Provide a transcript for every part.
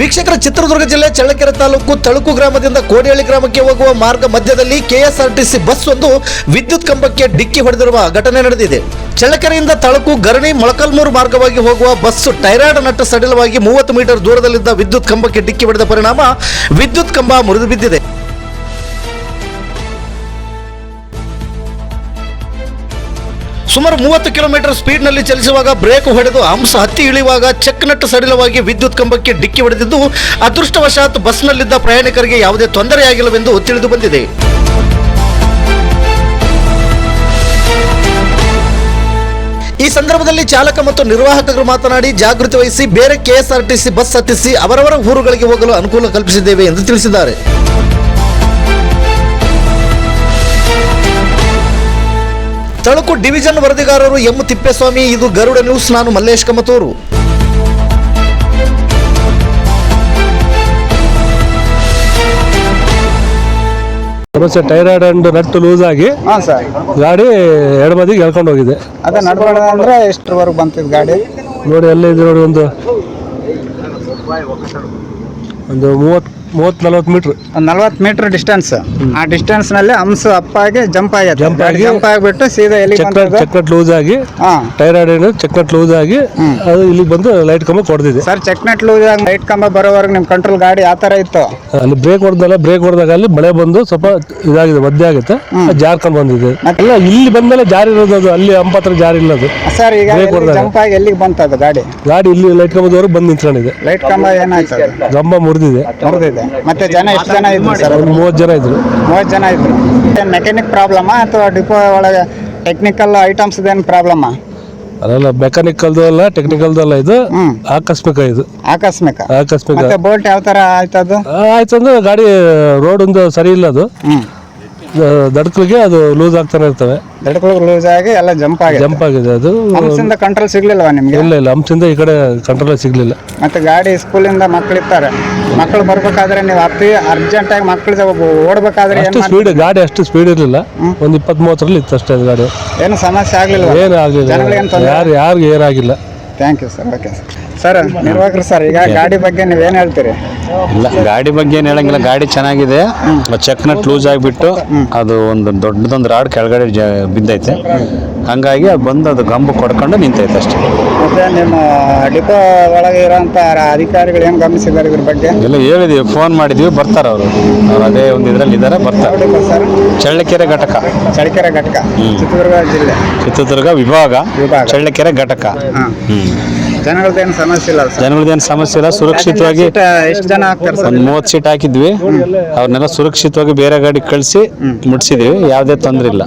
ವೀಕ್ಷಕರ, ಚಿತ್ರದುರ್ಗ ಜಿಲ್ಲೆ ಚಳ್ಳಕೆರೆ ತಾಲೂಕು ತಳುಕು ಗ್ರಾಮದಿಂದ ಕೋಡಿಹಳ್ಳಿ ಗ್ರಾಮಕ್ಕೆ ಹೋಗುವ ಮಾರ್ಗ ಮಧ್ಯದಲ್ಲಿ ಕೆಎಸ್ಆರ್ಟಿಸಿ ಬಸ್ ಒಂದು ವಿದ್ಯುತ್ ಕಂಬಕ್ಕೆ ಡಿಕ್ಕಿ ಹೊಡೆದಿರುವ ಘಟನೆ ನಡೆದಿದೆ. ಚಳ್ಳಕೆರೆಯಿಂದ ತಳುಕು, ಗರಣಿ, ಮೊಳಕಾಲ್ಮೂರು ಮಾರ್ಗವಾಗಿ ಹೋಗುವ ಬಸ್ ಟೈರಾಯ್ಡ್ ನಟ್ಟು ಸಡಿಲವಾಗಿ 30 ಮೀಟರ್ ದೂರದಲ್ಲಿದ್ದ ವಿದ್ಯುತ್ ಕಂಬಕ್ಕೆ ಡಿಕ್ಕಿ ಹೊಡೆದ ಪರಿಣಾಮ ವಿದ್ಯುತ್ ಕಂಬ ಮುರಿದು ಬಿದ್ದಿದೆ. ಸುಮಾರು 30 ಕಿಲೋಮೀಟರ್ ಸ್ಪೀಡ್ನಲ್ಲಿ ಚಲಿಸುವಾಗ ಬ್ರೇಕ್ ಹೊಡೆದು ಹಂಸ ಹತ್ತಿ ಇಳಿಯುವಾಗ ಚೆಕ್ ನಟ್ಟು ಸಡಿಲವಾಗಿ ವಿದ್ಯುತ್ ಕಂಬಕ್ಕೆ ಡಿಕ್ಕಿ ಹೊಡೆದಿದ್ದು, ಅದೃಷ್ಟವಶಾತ್ ಬಸ್ನಲ್ಲಿದ್ದ ಪ್ರಯಾಣಿಕರಿಗೆ ಯಾವುದೇ ತೊಂದರೆಯಾಗಿಲ್ಲವೆಂದು ತಿಳಿದು ಬಂದಿದೆ. ಈ ಸಂದರ್ಭದಲ್ಲಿ ಚಾಲಕ ಮತ್ತು ನಿರ್ವಾಹಕರು ಮಾತನಾಡಿ, ಜಾಗೃತಿ ವಹಿಸಿ ಬೇರೆ ಕೆಎಸ್ಆರ್ಟಿಸಿ ಬಸ್ ಹತ್ತಿಸಿ ಅವರವರ ಊರುಗಳಿಗೆ ಹೋಗಲು ಅನುಕೂಲ ಕಲ್ಪಿಸಿದ್ದೇವೆ ಎಂದು ತಿಳಿಸಿದ್ದಾರೆ. ತಳುಕು ಡಿವಿಷನ್ ವರದಿಗಾರರು ಎಂ ತಿಪ್ಪೇಸ್ವಾಮಿ. ಇದು ಗರುಡ ನ್ಯೂಸ್. ನಾನು ಮಲ್ಲೇಶ್ ಕಮತೂರು. ಸಮಸ್ಯೆ ಟೈರಾಯ್ಡ್ ಅಂಡ್ ನಟ್ಟು ಲೂಸ್ ಆಗಿ ಗಾಡಿ ಎಡಬದಿಗೆ ಎಳ್ಕೊಂಡು ಹೋಗಿದೆ. ಅದೇ ನಡ್ಬೇಡ ಅಂದ್ರೆ ಎಷ್ಟರವರೆಗೆ ಬಂತಿದ್ ಗಾಡಿ ನೋಡಿ, ಅಲ್ಲೇ ಇದೆ ನೋಡಿ, ಒಂದು 30-40 ಮೀಟರ್, 40 ಮೀಟರ್ ಡಿಸ್ಟೆನ್ಸ್. ಆ ಡಿಸ್ಟೆನ್ಸ್ ನಲ್ಲಿ ಹಂಸ ಅಪ್ಪಾಗಿ ಜಂಪ್ ಆಗಿಬಿಟ್ಟು ಸೀದಾ ಎಲ್ಲಿ ಚೆಕ್ನಟ್ ಲೂಸ್ ಆಗಿ ಟೈರಾಯ್ಡ್ ಚೆಕ್ನಟ್ ಲೂಸ್ ಆಗಿ ಅದು ಇಲ್ಲಿ ಬಂದು ಲೈಟ್ ಕಂಬ ಕೊಡ್ತಿದೆ. ಸರ್, ಚೆಕ್ನಟ್ ಲೂಸ್ ಆಗಿ ಲೈಟ್ ಕಂಬ ಬರೋವರೆಗೆ ನಿಮ್ ಕಂಟ್ರೋಲ್ ಗಾಡಿ ಆ ತರ ಇತ್ತು. ಅಲ್ಲಿ ಬ್ರೇಕ್ ಹೊಡೆದಾಗ ಅಲ್ಲಿ ಮಳೆ ಬಂದು ಸ್ವಲ್ಪ ಇದಾಗಿದೆ, ಮಧ್ಯ ಆಗುತ್ತೆ, ಜಾರ್ಕೊಂಡು ಬಂದಿದೆ. ಅಲ್ಲ, ಇಲ್ಲಿ ಬಂದ್ಮೇಲೆ ಜಾರಿ ಇರೋದು, ಅದು ಅಲ್ಲಿ ಹಂಪತ್ರ ಜಾರಿ ಇಲ್ಲದು. ಸರ್, ಈಗ ಜಂಪ್ ಆಗಿ ಎಲ್ಲಿಗೆ ಬಂತದು ಗಾಡಿ ಇಲ್ಲಿ ಲೈಟ್ ಕಂಬದವರೆಗೆ ಬಂದು ನಿಂತ್ಕೊಂಡಿದೆ. ಲೈಟ್ ಕಂಬ ಏನಾಯ್ತು? ಕಂಬ ಮುರಿದಿದೆ. ಮತ್ತೆ ಜನ ಎಷ್ಟು ಜನ ಇದ್ರು ಸರ್? 30 ಜನ ಇದ್ರು. 30 ಜನ ಇದ್ರು. ಮೆಕ್ಯಾನಿಕ್ ಪ್ರಾಬ್ಲಮ್ ಅಥವಾ ಡಿಪೋ ಒಳಗೆ ಟೆಕ್ನಿಕಲ್ ಐಟಮ್ಸ್ ಏನು ಪ್ರಾಬ್ಲಮ್? ಅದಲ್ಲ, ಮೆಕ್ಯಾನಿಕಲ್ದು ಅಲ್ಲ, ಟೆಕ್ನಿಕಲ್ದು ಅಲ್ಲ, ಇದು ಆಕಸ್ಮಿಕ. ಮತ್ತೆ ಬೋಲ್ಟ್ ಯಾವ ತರ ಆಯ್ತದು? ಆಯ್ತು ಅಂದ್ರೆ ಗಾಡಿ ರೋಡ್ ಒಂದು ಸರಿ ಇಲ್ಲ, ಅದು ದಡ್ಕಲಿಗೆ ಅದು ಲೂಸ್ ಆಗ್ತಾನೆ ಇರ್ತವೆ. ಲೂಸ್ ಆಗಿ ಎಲ್ಲ ಜಂಪ್ ಆಗಿದೆ. ಅದು ಹಂಸದಿಂದ ಕಂಟ್ರೋಲ್ ಸಿಗ್ಲಿಲ್ವಾ ನಿಮ್ಗೆ? ಇಲ್ಲ, ಹಂಸದಿಂದ ಈ ಕಡೆ ಕಂಟ್ರೋಲ್ ಸಿಗ್ಲಿಲ್ಲ. ಮತ್ತೆ ಗಾಡಿ ಸ್ಕೂಲಿಂದ ಮಕ್ಕಳಿರ್ತಾರೆ, ಮಕ್ಕಳು ಬರ್ಬೇಕಾದ್ರೆ ನೀವು ಅರ್ಜೆಂಟ್ ಆಗಿ ಮಕ್ಕಳು ಓಡ್ಬೇಕಾದ್ರೆ ಗಾಡಿ ಅಷ್ಟು ಸ್ಪೀಡ್ ಇರಲಿಲ್ಲ, ಒಂದು 20-30 ಇತ್ತು ಅಷ್ಟೇ ಗಾಡಿ. ಏನು ಸಮಸ್ಯೆ ಆಗ್ಲಿಲ್ಲ? ಏನು ಆಗ್ಲಿಲ್ಲ, ಯಾರಿಗೂ ಏನಾಗಿಲ್ಲ. Thank you sir. Okay sir, ನಿರ್ವಾಹಕರು ಸರ್, ಈಗ ಗಾಡಿ ಬಗ್ಗೆ ನೀವೇನು ಹೇಳ್ತೀರಿ? ಇಲ್ಲ, ಗಾಡಿ ಬಗ್ಗೆ ಏನು ಹೇಳಂಗಿಲ್ಲ. ಗಾಡಿ ಚೆನ್ನಾಗಿದೆ. ಚೆಕ್ ನಟ್ ಲೂಸ್ ಆಗಿಬಿಟ್ಟು ಅದು ಒಂದು ದೊಡ್ಡದೊಂದು ರಾಡ್ ಕೆಳಗಡೆ ಬಿದ್ದೈತೆ. ಹಂಗಾಗಿ ಅದು ಬಂದು ಅದು ಗಂಬು ಕೊಡ್ಕೊಂಡು ನಿಂತೈತೆ ಅಷ್ಟೇ. ಮತ್ತೆ ನಿಮ್ಮ ಡಿಪೋ ಒಳಗೆ ಇರೋಂಥ ಅಧಿಕಾರಿಗಳು ಏನು ಗಮನಿಸಿದ್ದಾರೆ ಇದ್ರ ಬಗ್ಗೆ? ಎಲ್ಲ ಹೇಳಿದೀವಿ, ಫೋನ್ ಮಾಡಿದ್ವಿ, ಬರ್ತಾರೆ ಅವರು ಅದೇ ಒಂದು ಇದರಲ್ಲಿ ಇದ್ದಾರೆ, ಬರ್ತಾರೆ. ಸರ್, ಚಳ್ಳಕೆರೆ ಘಟಕ, ಚಿತ್ರದುರ್ಗ ಜಿಲ್ಲೆ, ಚಿತ್ರದುರ್ಗ ವಿಭಾಗ, ಚಳ್ಳಕೆರೆ ಘಟಕ. ಜನಗಳದ್ದೇನು ಸಮಸ್ಯೆ ಇಲ್ಲ? ಜನಗಳದ್ದೇನು ಸಮಸ್ಯೆ ಇಲ್ಲ, ಸುರಕ್ಷಿತವಾಗಿ. ಎಷ್ಟು ಜನ ಆಗ್ತಾರೆ? ಒಂದು 30 ಸೀಟ್ ಹಾಕಿದ್ವಿ, ಅವ್ರನ್ನೆಲ್ಲ ಸುರಕ್ಷಿತವಾಗಿ ಬೇರೆ ಗಾಡಿ ಕಳಿಸಿ ಮುಟ್ಸಿದೀವಿ. ಯಾವುದೇ ತೊಂದರೆ ಇಲ್ಲ.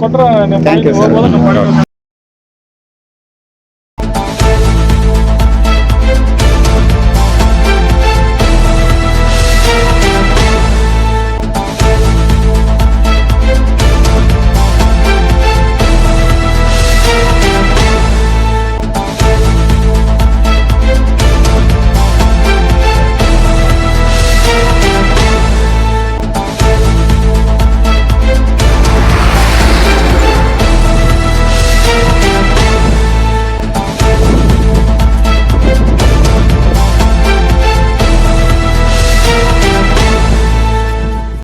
Thank you sir.